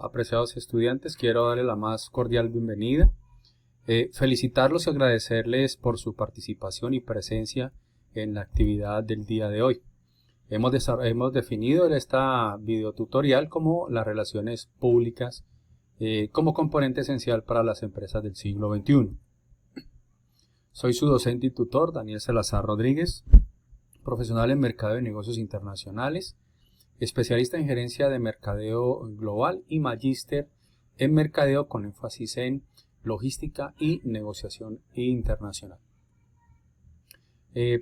Apreciados estudiantes, quiero darles la más cordial bienvenida, felicitarlos y agradecerles por su participación y presencia en la actividad del día de hoy. Hemos definido esta videotutorial como las relaciones públicas como componente esencial para las empresas del siglo XXI. Soy su docente y tutor, Daniel Salazar Rodríguez, profesional en Mercadeo y Negocios Internacionales, especialista en Gerencia de Mercadeo Global y magíster en Mercadeo con énfasis en Logística y Negociación Internacional.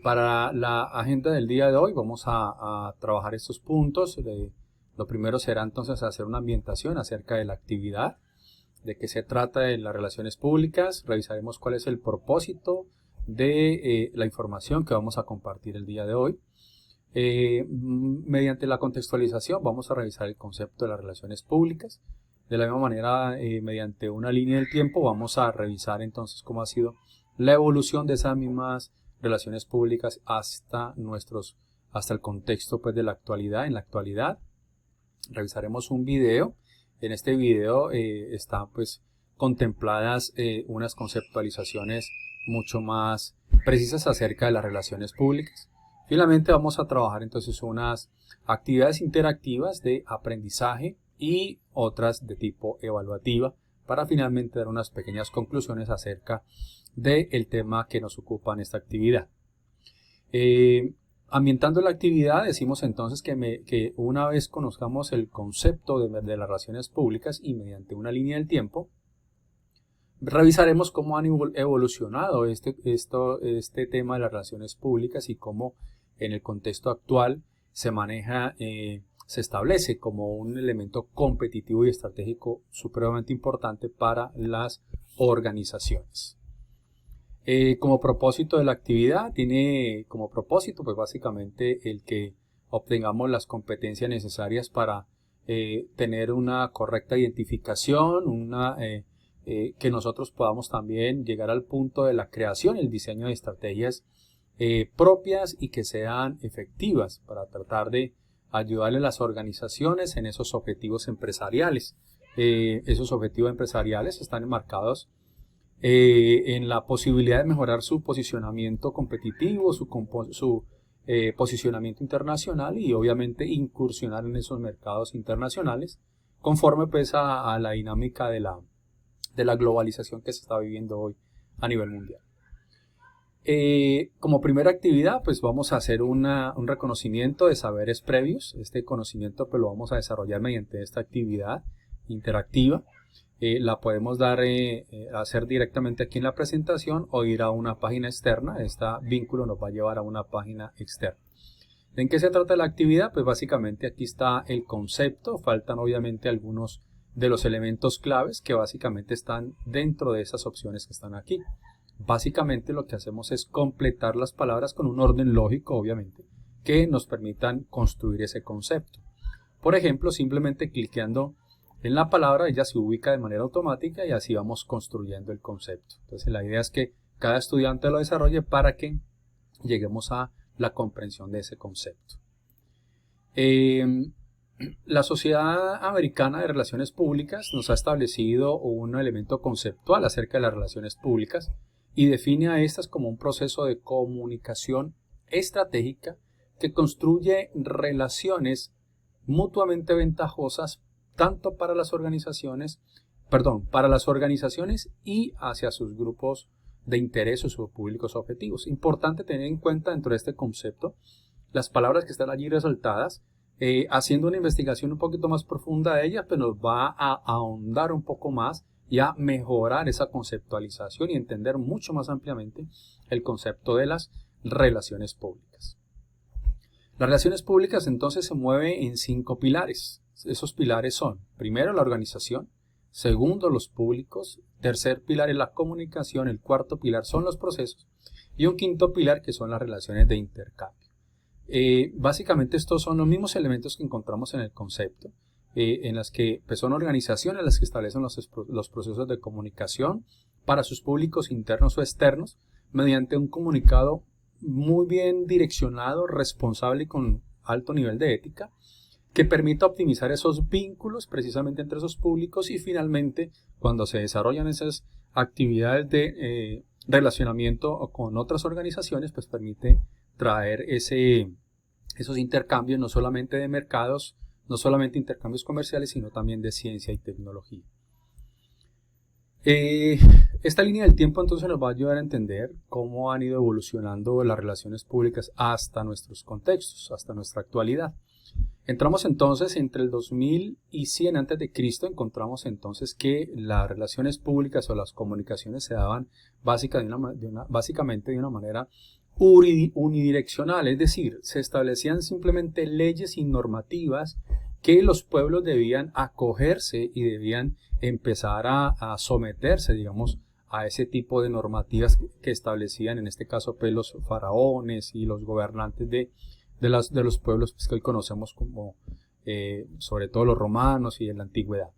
Para la agenda del día de hoy vamos a trabajar estos puntos. Lo primero será entonces hacer una ambientación acerca de la actividad, de qué se trata de las relaciones públicas. Revisaremos cuál es el propósito de la información que vamos a compartir el día de hoy. Mediante la contextualización vamos a revisar el concepto de las relaciones públicas. De la misma manera, mediante una línea del tiempo vamos a revisar entonces cómo ha sido la evolución de esas mismas relaciones públicas hasta el contexto pues de la actualidad. En la actualidad revisaremos un video. En este video están pues contempladas unas conceptualizaciones mucho más precisas acerca de las relaciones públicas. Finalmente vamos a trabajar entonces unas actividades interactivas de aprendizaje y otras de tipo evaluativa para finalmente dar unas pequeñas conclusiones acerca del tema que nos ocupa en esta actividad. Ambientando la actividad, decimos entonces que una vez conozcamos el concepto de las relaciones públicas y mediante una línea del tiempo, revisaremos cómo han evolucionado este tema de las relaciones públicas y cómo en el contexto actual se maneja, se establece como un elemento competitivo y estratégico supremamente importante para las organizaciones. Como propósito de la actividad, tiene como propósito pues básicamente el que obtengamos las competencias necesarias para tener una correcta identificación, que nosotros podamos también llegar al punto de la creación y el diseño de estrategias propias y que sean efectivas para tratar de ayudarle a las organizaciones en esos objetivos empresariales. Esos objetivos empresariales están enmarcados en la posibilidad de mejorar su posicionamiento competitivo, su posicionamiento internacional y obviamente incursionar en esos mercados internacionales conforme pues a la dinámica de la globalización que se está viviendo hoy a nivel mundial. Como primera actividad pues vamos a hacer un reconocimiento de saberes previos. Este conocimiento pues lo vamos a desarrollar mediante esta actividad interactiva. La podemos hacer directamente aquí en la presentación o ir a una página externa. Este vínculo nos va a llevar a una página externa. ¿En qué se trata la actividad? Pues básicamente aquí está el concepto. Faltan obviamente algunos de los elementos claves que básicamente están dentro de esas opciones que están aquí. Básicamente lo que hacemos es completar las palabras con un orden lógico, obviamente, que nos permitan construir ese concepto. Por ejemplo, simplemente cliqueando en la palabra, ella se ubica de manera automática y así vamos construyendo el concepto. Entonces la idea es que cada estudiante lo desarrolle para que lleguemos a la comprensión de ese concepto. La Sociedad Americana de Relaciones Públicas nos ha establecido un elemento conceptual acerca de las relaciones públicas y define a estas como un proceso de comunicación estratégica que construye relaciones mutuamente ventajosas tanto para las organizaciones y hacia sus grupos de interés o sus públicos objetivos. Importante tener en cuenta dentro de este concepto las palabras que están allí resaltadas. Haciendo una investigación un poquito más profunda de ellas, pues nos va a ahondar un poco más y a mejorar esa conceptualización y entender mucho más ampliamente el concepto de las relaciones públicas. Las relaciones públicas entonces se mueven en 5 pilares. Esos pilares son, primero, la organización, segundo, los públicos, tercer pilar es la comunicación, el cuarto pilar son los procesos y un quinto pilar que son las relaciones de intercambio. Básicamente estos son los mismos elementos que encontramos en el concepto, en las que pues, son organizaciones las que establecen los procesos de comunicación para sus públicos internos o externos mediante un comunicado muy bien direccionado, responsable y con alto nivel de ética, que permita optimizar esos vínculos precisamente entre esos públicos y finalmente cuando se desarrollan esas actividades de relacionamiento con otras organizaciones, pues permite traer esos intercambios no solamente de mercados, no solamente intercambios comerciales, sino también de ciencia y tecnología. Esta línea del tiempo entonces nos va a ayudar a entender cómo han ido evolucionando las relaciones públicas hasta nuestros contextos, hasta nuestra actualidad. Entramos entonces entre el 2000 y 100 a.C., encontramos entonces que las relaciones públicas o las comunicaciones se daban básicamente de una manera unidireccional, es decir, se establecían simplemente leyes y normativas que los pueblos debían acogerse y debían empezar a someterse, digamos, a ese tipo de normativas que establecían, en este caso, pues, los faraones y los gobernantes de los pueblos pues, que hoy conocemos como, sobre todo los romanos y en la antigüedad.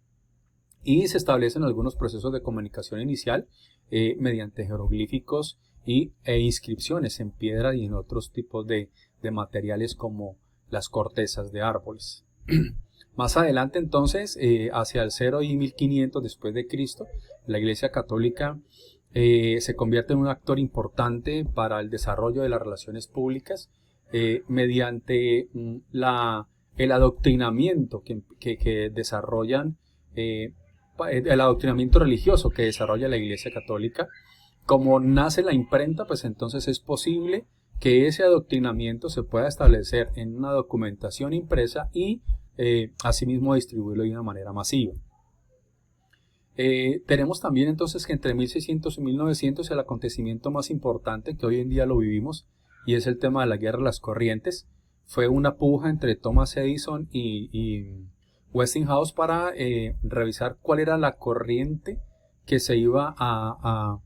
Y se establecen algunos procesos de comunicación inicial mediante jeroglíficos e inscripciones en piedra y en otros tipos de materiales como las cortezas de árboles. Más adelante entonces, hacia el 0 y 1500 después de Cristo, la Iglesia Católica se convierte en un actor importante para el desarrollo de las relaciones públicas mediante el adoctrinamiento que desarrollan, el adoctrinamiento religioso que desarrolla la Iglesia Católica. Como nace la imprenta, pues entonces es posible que ese adoctrinamiento se pueda establecer en una documentación impresa y asimismo distribuirlo de una manera masiva. Tenemos también entonces que entre 1600 y 1900 el acontecimiento más importante que hoy en día lo vivimos y es el tema de la guerra de las corrientes. Fue una puja entre Thomas Edison y Westinghouse para revisar cuál era la corriente que se iba a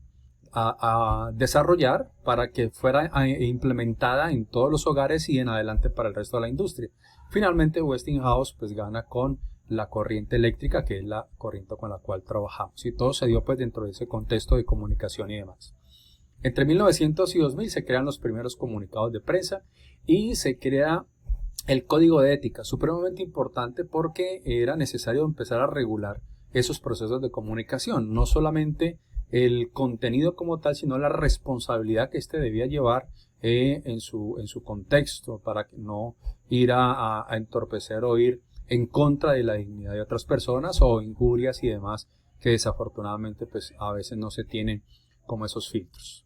desarrollar para que fuera implementada en todos los hogares y en adelante para el resto de la industria. Finalmente Westinghouse pues gana con la corriente eléctrica, que es la corriente con la cual trabajamos, y todo se dio pues dentro de ese contexto de comunicación y demás. Entre 1900 y 2000 se crean los primeros comunicados de prensa y se crea el código de ética, supremamente importante porque era necesario empezar a regular esos procesos de comunicación, no solamente el contenido como tal, sino la responsabilidad que éste debía llevar en su contexto para no ir a entorpecer o ir en contra de la dignidad de otras personas o injurias y demás que desafortunadamente pues a veces no se tienen como esos filtros.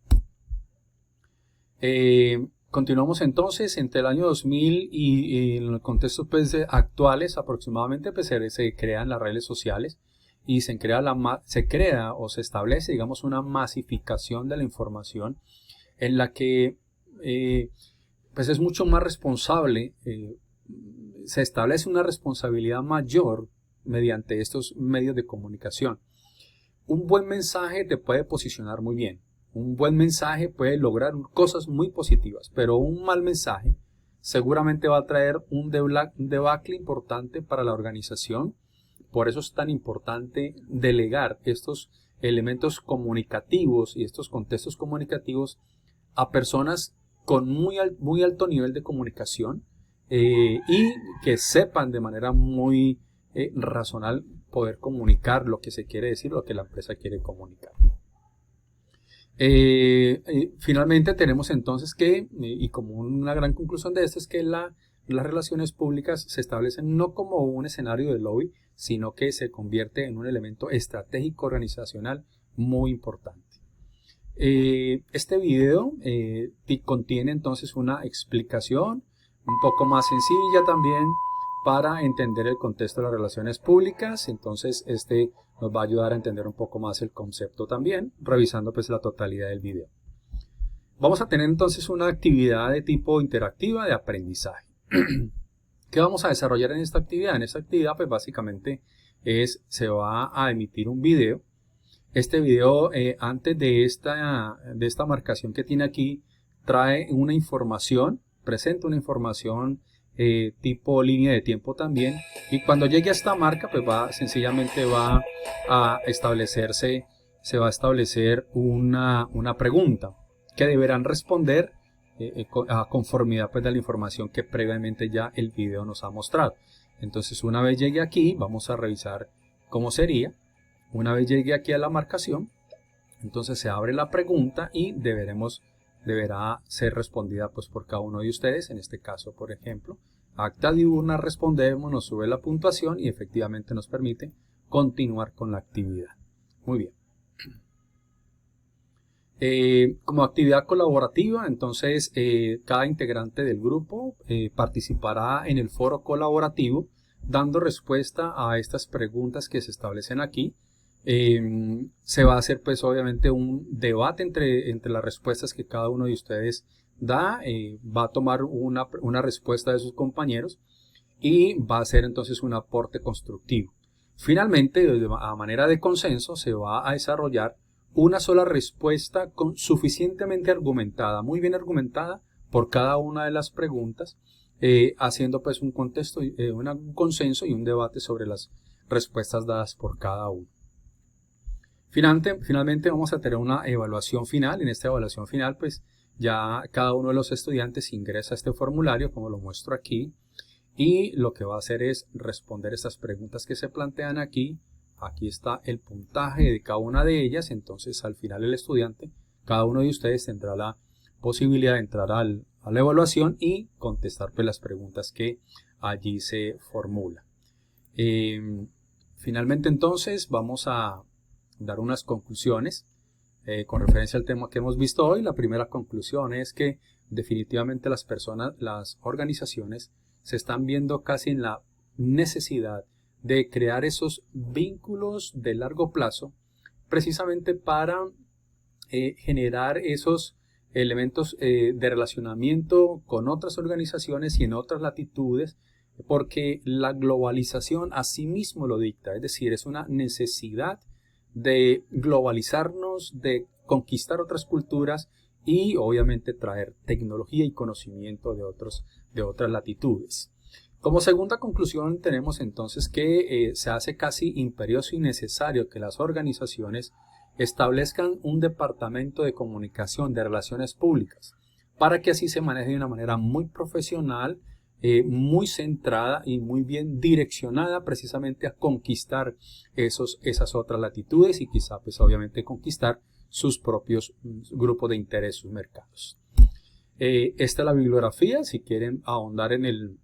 Continuamos entonces entre el año 2000 y en el contexto pues, actuales aproximadamente pues, se crean las redes sociales y se crea o se establece digamos una masificación de la información en la que pues es mucho más responsable, se establece una responsabilidad mayor mediante estos medios de comunicación. Un buen mensaje te puede posicionar muy bien, un buen mensaje puede lograr cosas muy positivas, pero un mal mensaje seguramente va a traer un debacle importante para la organización. Por eso es tan importante delegar estos elementos comunicativos y estos contextos comunicativos a personas con muy alto nivel de comunicación y que sepan de manera muy razonable poder comunicar lo que se quiere decir, lo que la empresa quiere comunicar. Finalmente tenemos entonces que, y como una gran conclusión de esto, es que las relaciones públicas se establecen no como un escenario de lobby, sino que se convierte en un elemento estratégico organizacional muy importante. Este video contiene entonces una explicación un poco más sencilla también para entender el contexto de las relaciones públicas. Entonces este nos va a ayudar a entender un poco más el concepto también, revisando pues la totalidad del video. Vamos a tener entonces una actividad de tipo interactiva de aprendizaje. ¿Qué vamos a desarrollar en esta actividad? En esta actividad pues básicamente se va a emitir un video. Este video antes de esta marcación que tiene aquí trae una información, presenta una información tipo línea de tiempo también, y cuando llegue a esta marca pues sencillamente va a establecerse, se va a establecer una pregunta que deberán responder a conformidad pues, de la información que previamente ya el video nos ha mostrado. Entonces una vez llegue aquí, vamos a revisar cómo sería. Una vez llegue aquí a la marcación, entonces se abre la pregunta y deberá ser respondida pues por cada uno de ustedes. En este caso, por ejemplo, acta diurna, respondemos, nos sube la puntuación y efectivamente nos permite continuar con la actividad. Muy bien. Como actividad colaborativa, entonces cada integrante del grupo participará en el foro colaborativo dando respuesta a estas preguntas que se establecen aquí. Se va a hacer pues obviamente un debate entre las respuestas que cada uno de ustedes da, va a tomar una respuesta de sus compañeros y va a hacer entonces un aporte constructivo. Finalmente, a manera de consenso, se va a desarrollar una sola respuesta suficientemente argumentada, muy bien argumentada por cada una de las preguntas, haciendo pues un consenso y un debate sobre las respuestas dadas por cada uno. Finalmente vamos a tener una evaluación final. En esta evaluación final pues ya cada uno de los estudiantes ingresa a este formulario como lo muestro aquí y lo que va a hacer es responder estas preguntas que se plantean aquí. Aquí está el puntaje de cada una de ellas, entonces al final el estudiante, cada uno de ustedes tendrá la posibilidad de entrar a la evaluación y contestar pues las preguntas que allí se formulan. Finalmente entonces vamos a dar unas conclusiones con referencia al tema que hemos visto hoy. La primera conclusión es que definitivamente las organizaciones se están viendo casi en la necesidad de crear esos vínculos de largo plazo precisamente para generar esos elementos de relacionamiento con otras organizaciones y en otras latitudes, porque la globalización asimismo lo dicta, es decir, es una necesidad de globalizarnos, de conquistar otras culturas y obviamente traer tecnología y conocimiento de otras latitudes. Como segunda conclusión tenemos entonces que se hace casi imperioso y necesario que las organizaciones establezcan un departamento de comunicación, de relaciones públicas, para que así se maneje de una manera muy profesional, muy centrada y muy bien direccionada precisamente a conquistar esas otras latitudes y quizá pues obviamente conquistar sus propios grupos de interés, sus mercados. Esta es la bibliografía, si quieren ahondar en el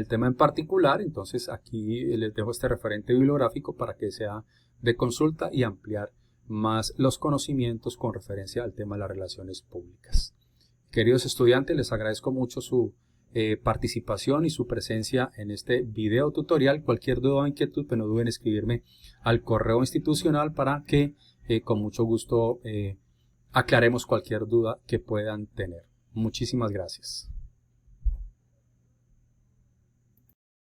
tema en particular, entonces aquí les dejo este referente bibliográfico para que sea de consulta y ampliar más los conocimientos con referencia al tema de las relaciones públicas. Queridos estudiantes, les agradezco mucho su participación y su presencia en este video tutorial. Cualquier duda o inquietud, pues no duden en escribirme al correo institucional para que con mucho gusto aclaremos cualquier duda que puedan tener. Muchísimas gracias.